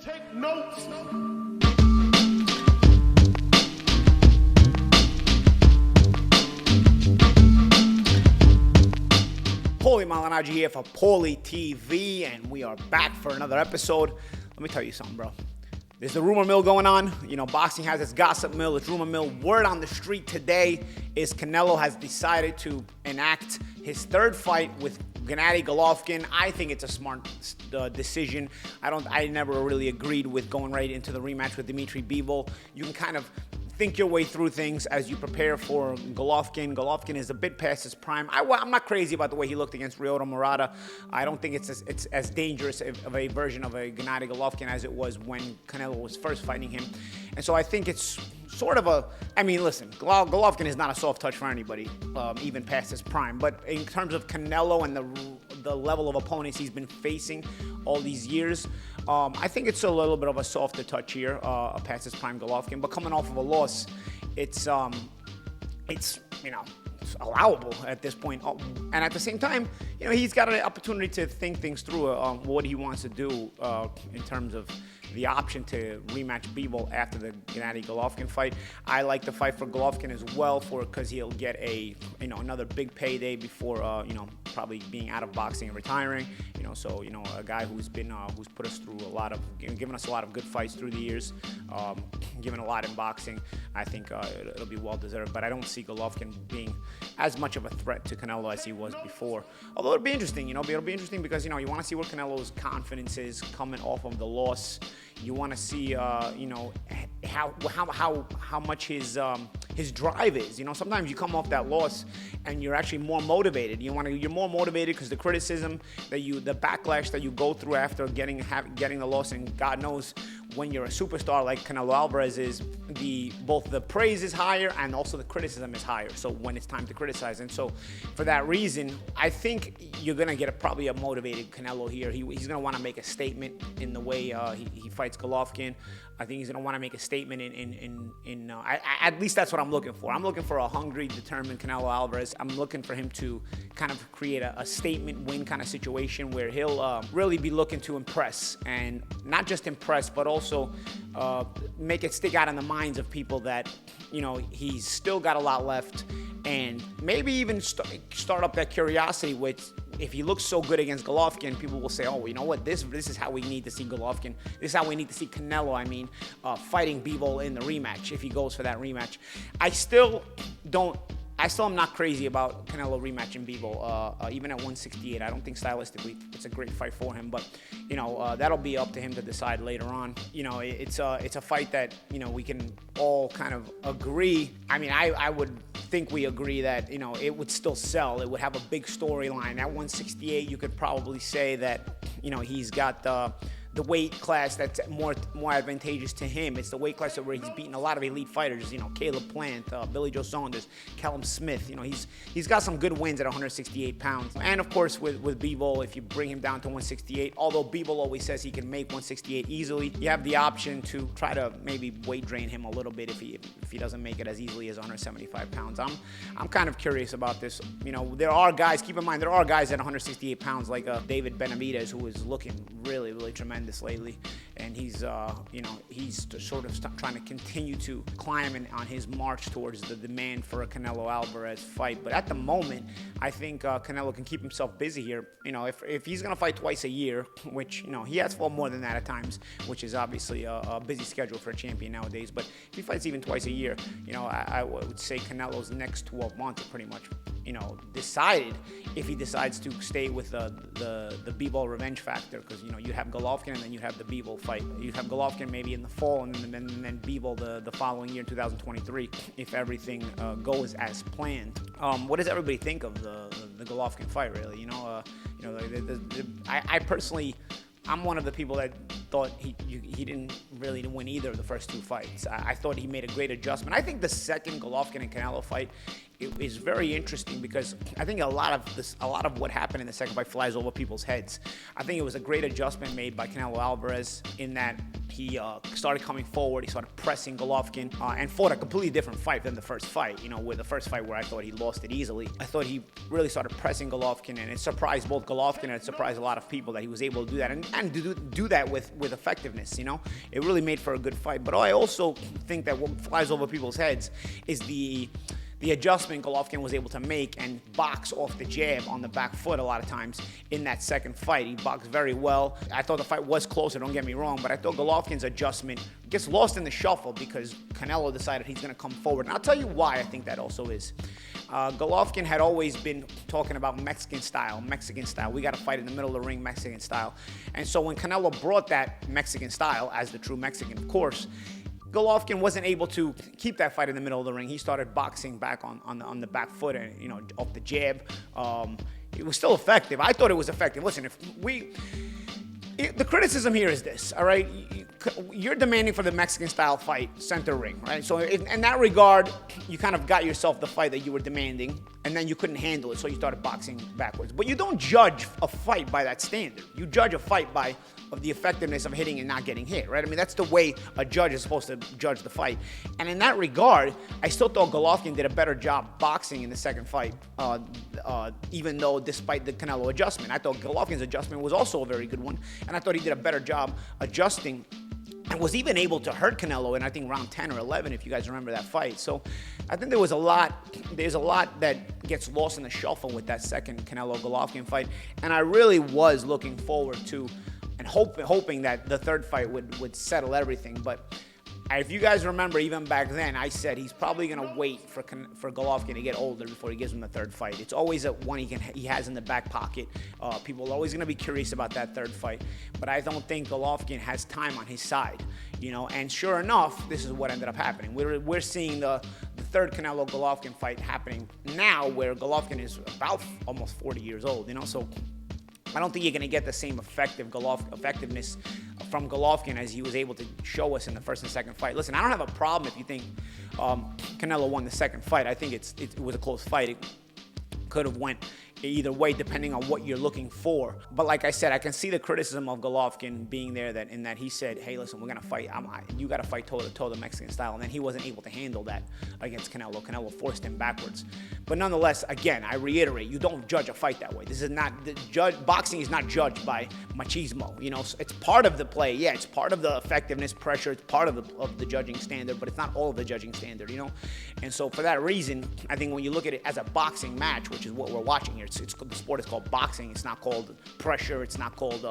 Take notes. Paulie Malignaggi here for Paulie TV, and we are back for another episode. Let me tell you something, bro. There's the rumor mill going on. You know, boxing has its gossip mill, its rumor mill. Word on the street today is Canelo has decided to enact his third fight with Gennady Golovkin. I think it's a smart decision. I never really agreed with going right into the rematch with Dmitry Bieber. You can kind of think your way through things as you prepare for Golovkin. Golovkin is a bit past his prime. I'm not crazy about the way he looked against Ryota Murata. I don't think it's as dangerous of a version of a Gennady Golovkin as it was when Canelo was first fighting him. And so I think it's sort of listen, Golovkin is not a soft touch for anybody, even past his prime. But in terms of Canelo and the level of opponents he's been facing all these years, I think it's a little bit of a softer touch here, past his prime Golovkin. But coming off of a loss, it's allowable at this point. And at the same time, he's got an opportunity to think things through what he wants to do in terms of the option to rematch Bieber after the Gennady Golovkin fight. I like the fight for Golovkin as well because he'll get another big payday before probably being out of boxing and retiring. So a guy who's put us through given us a lot of good fights through the years, given a lot in boxing. I think it'll be well deserved. But I don't see Golovkin being as much of a threat to Canelo as he was before. Although it'll be interesting. It'll be interesting because you want to see what Canelo's confidence is coming off of the loss. You want to see, how much his drive is. Sometimes you come off that loss and you're actually more motivated. You're more motivated because the criticism the backlash that you go through after getting the loss, and God knows when you're a superstar like Canelo Alvarez is, both the praise is higher and also the criticism is higher. So when it's time to criticize, and so for that reason, I think you're gonna get probably a motivated Canelo here. He's gonna want to make a statement in the way he fights Golovkin. I think he's going to want to make a statement at least that's what I'm looking for. I'm looking for a hungry, determined Canelo Alvarez. I'm looking for him to kind of create a statement win kind of situation where he'll really be looking to impress, and not just impress, but also make it stick out in the minds of people that, he's still got a lot left, and maybe even start up that curiosity with, if he looks so good against Golovkin, people will say, oh, you know what, this is how we need to see Golovkin. This is how we need to see Canelo, fighting Bieber in the rematch, if he goes for that rematch. I still am not crazy about Canelo rematching Bieber, even at 168. I don't think stylistically it's a great fight for him, but that'll be up to him to decide later on. It's a fight that we can all kind of agree. I would think we agree that it would still sell. It would have a big storyline. At 168, you could probably say that he's got the weight class that's more advantageous to him. It's the weight class where he's beaten a lot of elite fighters, Caleb Plant, Billy Joe Saunders, Callum Smith. He's got some good wins at 168 pounds. And of course with Bieber, if you bring him down to 168, although Bieber always says he can make 168 easily, you have the option to try to maybe weight drain him a little bit if he doesn't make it as easily as 175 pounds. I'm kind of curious about this. There are guys, keep in mind, there are guys at 168 pounds like David Benavidez, who is looking really, really tremendous lately, and he's sort of trying to continue to climb on his march towards the demand for a Canelo Alvarez fight. But at the moment, I think Canelo can keep himself busy here. If he's gonna fight twice a year, which he has fought more than that at times, which is obviously a busy schedule for a champion nowadays. But if he fights even twice a year, I would say Canelo's next 12 months are pretty much decided if he decides to stay with the Bieber revenge factor, because you have Golovkin and then you have the Bieber fight. You have Golovkin maybe in the fall, and then Bieber the following year, 2023, if everything goes as planned. What does everybody think of the Golovkin fight? Really, I personally, I'm one of the people that thought he didn't really win either of the first two fights. I thought he made a great adjustment. I think the second Golovkin and Canelo fight is very interesting because I think a lot of what happened in the second fight flies over people's heads. I think it was a great adjustment made by Canelo Alvarez in that he started coming forward, he started pressing Golovkin, and fought a completely different fight than the first fight, with the first fight where I thought he lost it easily. I thought he really started pressing Golovkin, and it surprised both Golovkin and it surprised a lot of people that he was able to do that, and do that with with effectiveness, you know? It really made for a good fight. But I also think that what flies over people's heads is the adjustment Golovkin was able to make and box off the jab on the back foot a lot of times in that second fight. He boxed very well. I thought the fight was closer, don't get me wrong, but I thought Golovkin's adjustment gets lost in the shuffle because Canelo decided he's going to come forward. And I'll tell you why I think that also is. Golovkin had always been talking about Mexican style. We got to fight in the middle of the ring, Mexican style. And so when Canelo brought that Mexican style, as the true Mexican, of course, Golovkin wasn't able to keep that fight in the middle of the ring. He started boxing back on the back foot and, you know, off the jab. It was still effective. I thought it was effective. Listen, the criticism here is this, all right? You're demanding for the Mexican style fight, center ring, right? So in that regard, you kind of got yourself the fight that you were demanding, and then you couldn't handle it, so you started boxing backwards. But you don't judge a fight by that standard. You judge a fight by the effectiveness of hitting and not getting hit, right? I mean, that's the way a judge is supposed to judge the fight. And in that regard, I still thought Golovkin did a better job boxing in the second fight, even though despite the Canelo adjustment. I thought Golovkin's adjustment was also a very good one, and I thought he did a better job adjusting and was even able to hurt Canelo in, I think, round 10 or 11, if you guys remember that fight. So I think there's a lot that gets lost in the shuffle with that second Canelo-Golovkin fight, and I really was looking forward to and hoping that the third fight would settle everything. But if you guys remember, even back then, I said he's probably going to wait for Golovkin to get older before he gives him the third fight. It's always one he has in the back pocket. People are always going to be curious about that third fight. But I don't think Golovkin has time on his side, you know. And sure enough, this is what ended up happening. We're seeing the third Canelo-Golovkin fight happening now, where Golovkin is about almost 40 years old, you know. So I don't think you're going to get the same effectiveness from Golovkin as he was able to show us in the first and second fight. Listen, I don't have a problem if you think Canelo won the second fight. I think it was a close fight. It could have went either way depending on what you're looking for. But like I said, I can see the criticism of Golovkin being there in that he said, hey, listen, we're going to fight. You got to fight toe-to-toe the Mexican style. And then he wasn't able to handle that against Canelo. Canelo forced him backwards. But nonetheless, again, I reiterate, you don't judge a fight that way. This is not boxing is not judged by machismo. You know, it's part of the play. Yeah, it's part of the effectiveness, pressure. It's part of the judging standard, but it's not all of the judging standard, you know. And so for that reason, I think when you look at it as a boxing match, which is what we're watching here, the sport is called boxing. It's not called pressure. It's not called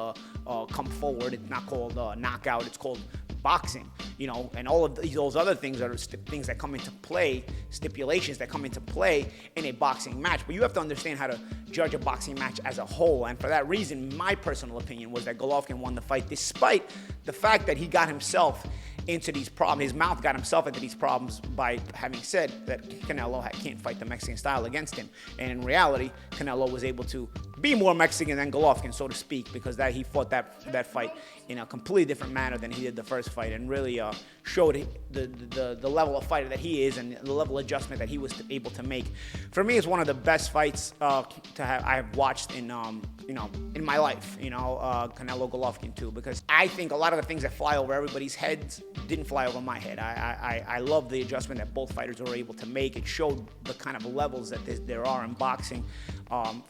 come forward. It's not called knockout. It's called boxing, you know. And all of those other things are things that come into play, stipulations that come into play in a boxing match. But you have to understand how to judge a boxing match as a whole. And for that reason, my personal opinion was that Golovkin won the fight, despite the fact that he got himself into these problems. His mouth got himself into these problems by having said that Canelo can't fight the Mexican style against him. And in reality, Canelo was able to be more Mexican than Golovkin, so to speak, because he fought that fight in a completely different manner than he did the first fight, and really showed the level of fighter that he is and the level of adjustment that he was able to make. For me, it's one of the best fights I have watched in my life. You know, Canelo Golovkin too, because I think a lot of the things that fly over everybody's heads didn't fly over my head. I love the adjustment that both fighters were able to make. It showed the kind of levels that there are in boxing.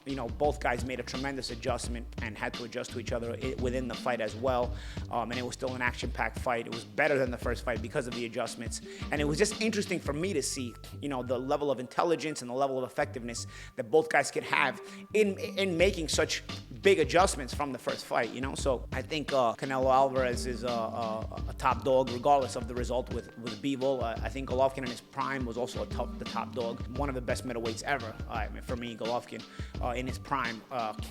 You know, both guys made a tremendous adjustment and had to adjust to each other within the fight as well. And it was still an action-packed fight. It was better than the first fight because of the adjustments. And it was just interesting for me to see, you know, the level of intelligence and the level of effectiveness that both guys could have in making such big adjustments from the first fight, you know. So I think Canelo Alvarez is a top dog, regardless of the result with Bieber. I think Golovkin in his prime was also the top dog, one of the best middleweights ever. I mean, for me, Golovkin in his prime.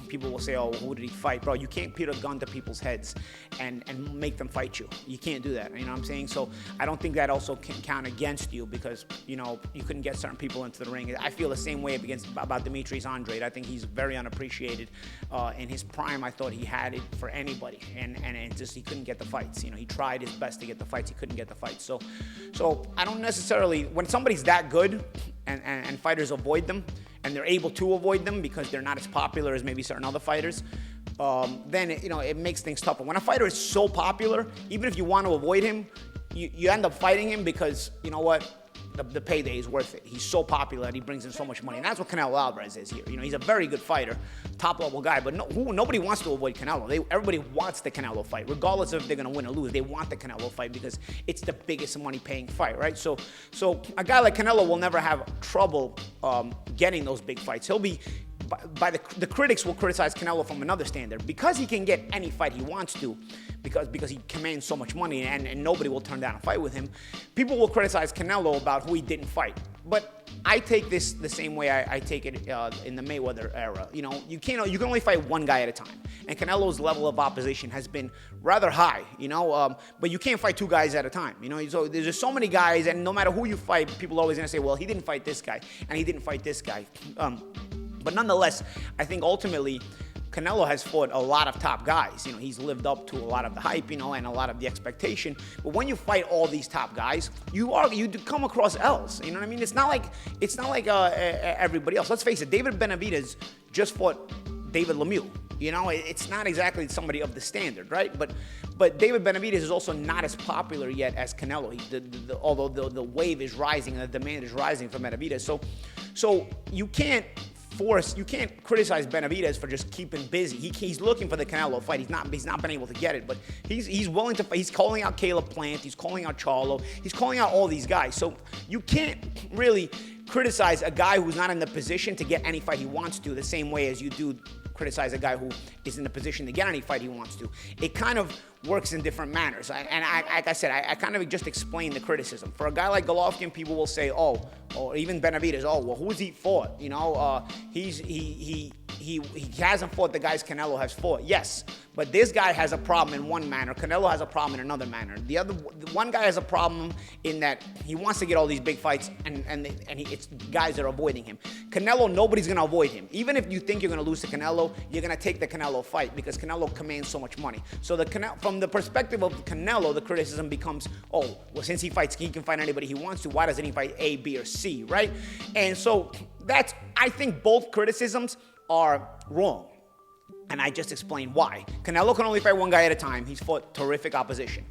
People will say, oh, who did he fight? Bro, you can't put a gun to people's heads and make them fight you. You can't do that, you know what I'm saying? So I don't think that also can count against you because, you know, you couldn't get certain people into the ring. I feel the same way about Demetrius Andrade. I think he's very unappreciated. In his prime, I thought he had it for anybody, and just he couldn't get the fights. You know, he tried his best to get the fights. He couldn't get the fights. So I don't necessarily, when somebody's that good and fighters avoid them, and they're able to avoid them because they're not as popular as maybe certain other fighters, then it makes things tougher. When a fighter is so popular, even if you want to avoid him, you end up fighting him because, you know what, the payday is worth it. He's so popular and he brings in so much money. And that's what Canelo Alvarez is here. You know, he's a very good fighter, top-level guy, but nobody wants to avoid Canelo. Everybody wants the Canelo fight, regardless of if they're going to win or lose. They want the Canelo fight because it's the biggest money-paying fight, right? So a guy like Canelo will never have trouble getting those big fights. He'll be... the critics will criticize Canelo from another standard. Because he can get any fight he wants to, because he commands so much money and nobody will turn down a fight with him, people will criticize Canelo about who he didn't fight. But I take this the same way I take it in the Mayweather era. You know, you can only fight one guy at a time. And Canelo's level of opposition has been rather high, you know, but you can't fight two guys at a time. You know, so there's just so many guys, and no matter who you fight, people are always going to say, well, he didn't fight this guy, and he didn't fight this guy. But nonetheless, I think ultimately Canelo has fought a lot of top guys. You know, he's lived up to a lot of the hype, you know, and a lot of the expectation. But when you fight all these top guys, you come across L's. You know what I mean? It's not like everybody else. Let's face it, David Benavidez just fought David Lemieux. You know, it's not exactly somebody of the standard, right? But David Benavidez is also not as popular yet as Canelo. Although the wave is rising and the demand is rising for Benavidez. So you can't criticize Benavidez for just keeping busy. He's looking for the Canelo fight. He's not been able to get it, but he's willing to fight. He's calling out Caleb Plant. He's calling out Charlo. He's calling out all these guys. So you can't really criticize a guy who's not in the position to get any fight he wants to the same way as you do criticize a guy who is in the position to get any fight he wants to. It kind of works in different manners. Like I said, I kind of just explained the criticism. For a guy like Golovkin, people will say, or even Benavidez, well, who's he fought? You know, he hasn't fought the guys Canelo has fought. Yes, but this guy has a problem in one manner. Canelo has a problem in another manner. The one guy has a problem in that he wants to get all these big fights, and it's guys that are avoiding him. Canelo, nobody's going to avoid him. Even if you think you're going to lose to Canelo, you're going to take the Canelo fight because Canelo commands so much money. So from the perspective of Canelo, the criticism becomes, well, since he can fight anybody he wants to, why doesn't he fight A, B, or C, right? And so I think both criticisms are wrong. And I just explained why. Canelo can only fight one guy at a time. He's fought terrific opposition.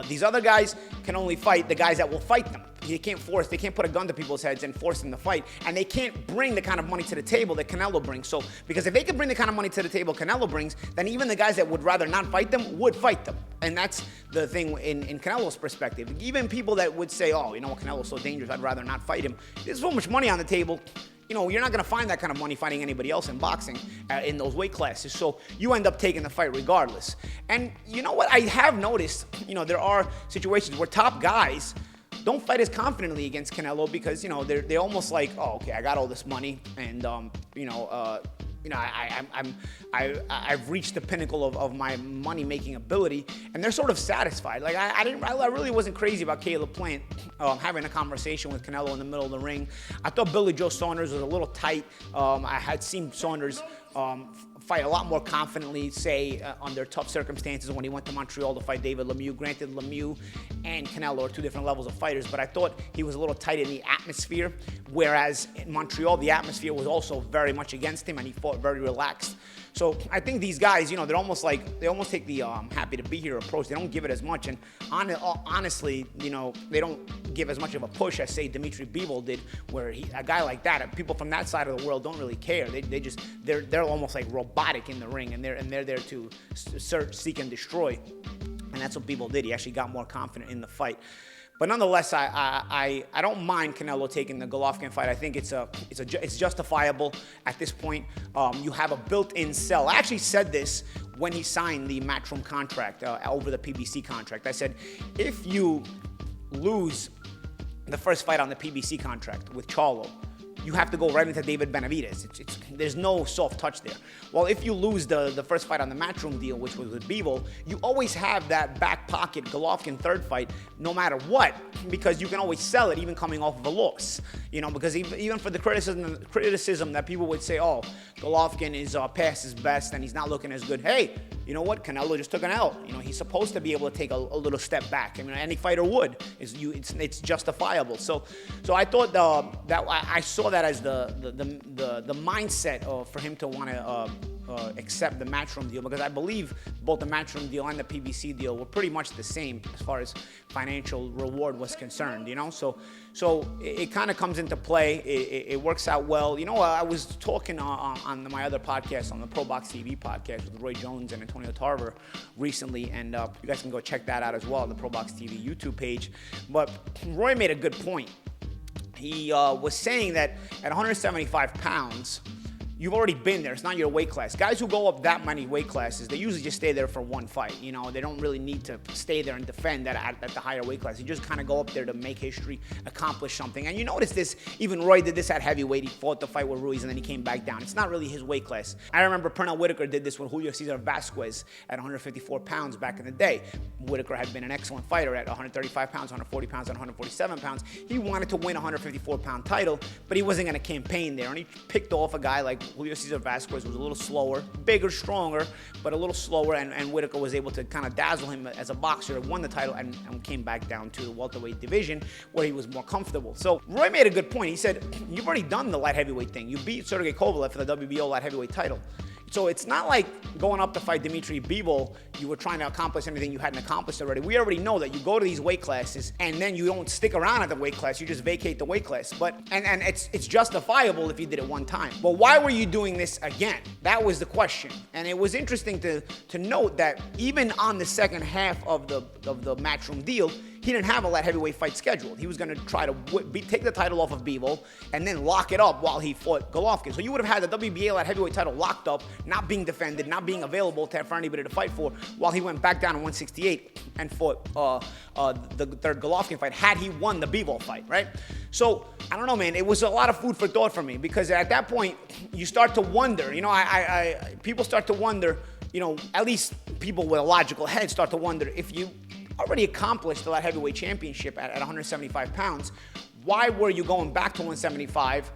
These other guys can only fight the guys that will fight them. They can't put a gun to people's heads and force them to fight. And they can't bring the kind of money to the table that Canelo brings. So, because if they could bring the kind of money to the table Canelo brings, then even the guys that would rather not fight them would fight them. And that's the thing in Canelo's perspective. Even people that would say, oh, you know what, Canelo's so dangerous, I'd rather not fight him. There's so much money on the table. You know, you're not going to find that kind of money fighting anybody else in boxing in those weight classes. So you end up taking the fight regardless. And you know what? I have noticed, you know, there are situations where top guys don't fight as confidently against Canelo because, you know, they're almost like, oh, okay, I got all this money and, I've reached the pinnacle of my money-making ability, and they're sort of satisfied. Like I really wasn't crazy about Caleb Plant having a conversation with Canelo in the middle of the ring. I thought Billy Joe Saunders was a little tight. I had seen Saunders fight a lot more confidently, say, under tough circumstances when he went to Montreal to fight David Lemieux. Granted, Lemieux and Canelo are two different levels of fighters, but I thought he was a little tight in the atmosphere, whereas in Montreal, the atmosphere was also very much against him, and he fought very relaxed. So I think these guys, you know, they almost take the happy to be here approach. They don't give it as much, and honestly, you know, they don't give as much of a push as, say, Dimitri Bieber did, where a guy like that, people from that side of the world don't really care. They're almost like robotic in the ring, and they're there to search, seek, and destroy. And that's what Bieber did. He actually got more confident in the fight. But nonetheless, I don't mind Canelo taking the Golovkin fight. I think it's justifiable at this point. You have a built-in sell. I actually said this when he signed the Matchroom contract over the PBC contract. I said, if you lose the first fight on the PBC contract with Charlo, you have to go right into David Benavidez. There's no soft touch there. Well, if you lose the first fight on the Matchroom deal, which was with Bieber, you always have that back pocket Golovkin third fight, no matter what, because you can always sell it even coming off of a loss. You know, because even for the criticism that people would say, oh, Golovkin is past his best and he's not looking as good. Hey, you know what? Canelo just took an L. You know, he's supposed to be able to take a little step back. I mean, any fighter would. It's justifiable. So I thought that I saw that as the mindset for him to want to accept the Matchroom deal, because I believe both the Matchroom deal and the PBC deal were pretty much the same as far as financial reward was concerned, you know? So it kind of comes into play. It works out well. You know, I was talking on my other podcast, on the Pro Box TV podcast with Roy Jones and Antonio Tarver recently, and you guys can go check that out as well on the Pro Box TV YouTube page. But Roy made a good point. He was saying that at 175 pounds, you've already been there. It's not your weight class. Guys who go up that many weight classes, they usually just stay there for one fight. You know, they don't really need to stay there and defend at the higher weight class. You just kind of go up there to make history, accomplish something. And you notice this, even Roy did this at heavyweight. He fought the fight with Ruiz and then he came back down. It's not really his weight class. I remember Pernell Whitaker did this with Julio Cesar Vasquez at 154 pounds back in the day. Whitaker had been an excellent fighter at 135 pounds, 140 pounds, and 147 pounds. He wanted to win a 154-pound title, but he wasn't going to campaign there. And he picked off a guy like Julio Cesar Vasquez, was a little slower, bigger, stronger, but a little slower, and Whitaker was able to kind of dazzle him as a boxer, won the title, and came back down to the welterweight division where he was more comfortable. So Roy made a good point. He said, you've already done the light heavyweight thing. You beat Sergey Kovalev for the WBO light heavyweight title. So it's not like going up to fight Dimitri Bivol, you were trying to accomplish anything you hadn't accomplished already. We already know that you go to these weight classes and then you don't stick around at the weight class, you just vacate the weight class. But and it's justifiable if you did it one time. But why were you doing this again? That was the question. And it was interesting to note that even on the second half of the Matchroom deal, he didn't have a light heavyweight fight scheduled. He was going to try to take the title off of Bivol and then lock it up while he fought Golovkin. So you would have had the WBA light heavyweight title locked up, not being defended, not being available for anybody to fight for, while he went back down to 168 and fought the third Golovkin fight, had he won the Bivol fight, right? So, I don't know, man. It was a lot of food for thought for me, because at that point, you start to wonder, you know, people start to wonder, you know, at least people with a logical head start to wonder, if you already accomplished the light heavyweight championship at 175 pounds, why were you going back to 175?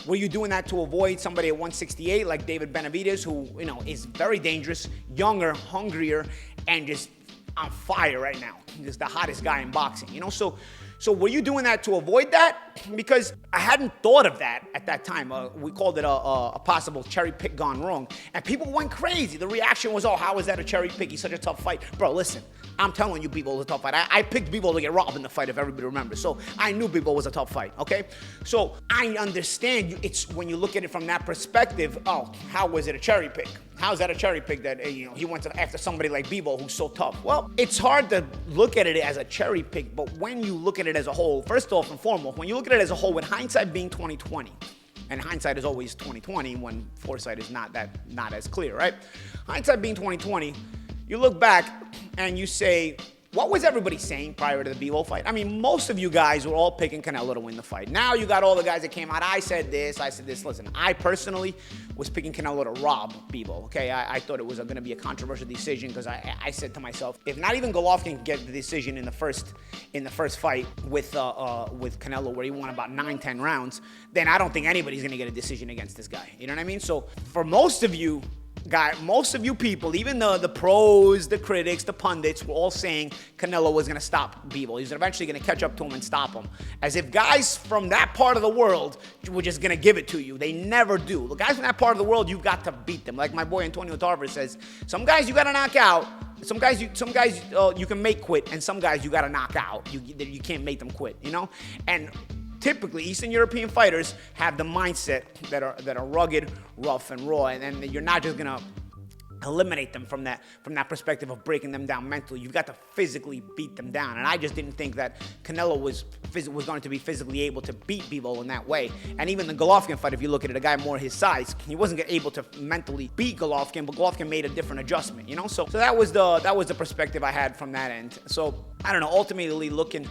Were you doing that to avoid somebody at 168 like David Benavidez, who, you know, is very dangerous, younger, hungrier, and just on fire right now? He's the hottest guy in boxing, you know? So were you doing that to avoid that? Because I hadn't thought of that at that time. We called it a possible cherry pick gone wrong. And people went crazy. The reaction was, oh, how is that a cherry pick? He's such a tough fight. Bro, listen, I'm telling you, Bivol was a tough fight. I picked Bivol to get robbed in the fight, if everybody remembers. So I knew Bivol was a tough fight, okay? So I understand it's when you look at it from that perspective, oh, how was it a cherry pick? How's that a cherry pick that, you know, he went after somebody like Bivol who's so tough? Well, it's hard to look at it as a cherry pick, but when you look at it as a whole, first off and foremost, when you look at it as a whole, with hindsight being 20/20, and hindsight is always 20/20 when foresight is not as clear, right? Hindsight being 20/20, you look back and you say, what was everybody saying prior to the Bivol fight? I mean, most of you guys were all picking Canelo to win the fight. Now you got all the guys that came out. I said this. Listen, I personally was picking Canelo to rob Bivol, okay? I thought it was going to be a controversial decision, because I said to myself, if not even Golovkin can get the decision in the first fight with Canelo, where he won about 9-10 rounds, then I don't think anybody's going to get a decision against this guy. You know what I mean? So for most of you people, even the pros, the critics, the pundits, were all saying Canelo was going to stop Bivol. He was eventually going to catch up to him and stop him. As if guys from that part of the world were just going to give it to you. They never do. The guys from that part of the world, you've got to beat them. Like my boy Antonio Tarver says, some guys you got to knock out. Some guys you can make quit, and some guys you got to knock out. You can't make them quit, you know? And typically, Eastern European fighters have the mindset that are rugged, rough, and raw, and you're not just gonna eliminate them from that perspective of breaking them down mentally. You've got to physically beat them down, and I just didn't think that Canelo was going to be physically able to beat Bivol in that way. And even the Golovkin fight, if you look at it, a guy more his size, he wasn't able to mentally beat Golovkin, but Golovkin made a different adjustment, you know. So that was the perspective I had from that end. So I don't know. Ultimately, looking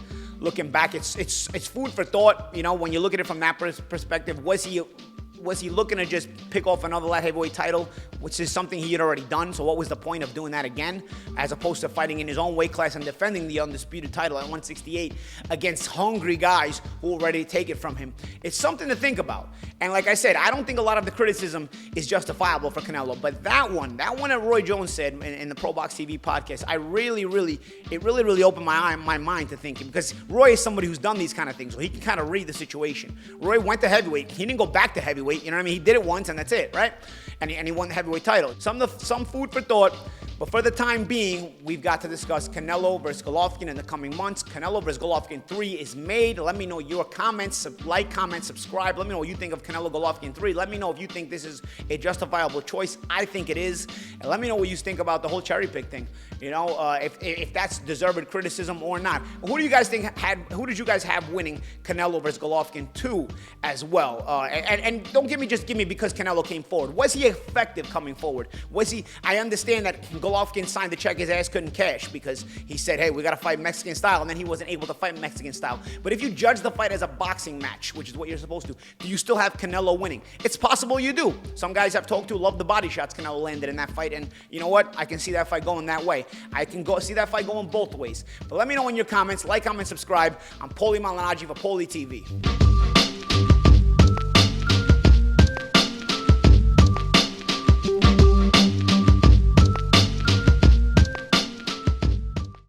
back, it's food for thought, you know. When you look at it from that perspective, was he looking to just pick off another light heavyweight title, which is something he had already done? So what was the point of doing that again, as opposed to fighting in his own weight class and defending the undisputed title at 168 against hungry guys who were ready to take it from him? It's something to think about. And like I said, I don't think a lot of the criticism is justifiable for Canelo, but that one that Roy Jones said in the Pro Box TV podcast, it really opened my mind to thinking, because Roy is somebody who's done these kind of things, so he can kind of read the situation. Roy went to heavyweight. He didn't go back to heavyweight. heavyweight. You know what I mean? He did it once, and that's it, right? And he won the heavyweight title. Some food for thought. But for the time being, we've got to discuss Canelo versus Golovkin in the coming months. Canelo versus Golovkin 3 is made. Let me know your comments. Like, comment, subscribe. Let me know what you think of Canelo Golovkin 3. Let me know if you think this is a justifiable choice. I think it is. And let me know what you think about the whole cherry pick thing. You know, if that's deserved criticism or not. Who do you guys think who did you guys have winning Canelo versus Golovkin 2 as well? And don't give me because Canelo came forward. Was he effective coming forward? Was he? I understand that Golovkin signed the check his ass couldn't cash because he said, hey, we got to fight Mexican style, and then he wasn't able to fight Mexican style. But if you judge the fight as a boxing match, which is what you're supposed to, do you still have Canelo winning? It's possible you do. Some guys I've talked to love the body shots Canelo landed in that fight, and you know what? I can see that fight going that way. I can see that fight going both ways. But let me know in your comments. Like, comment, subscribe. I'm Paulie Malignaggi for Paulie TV.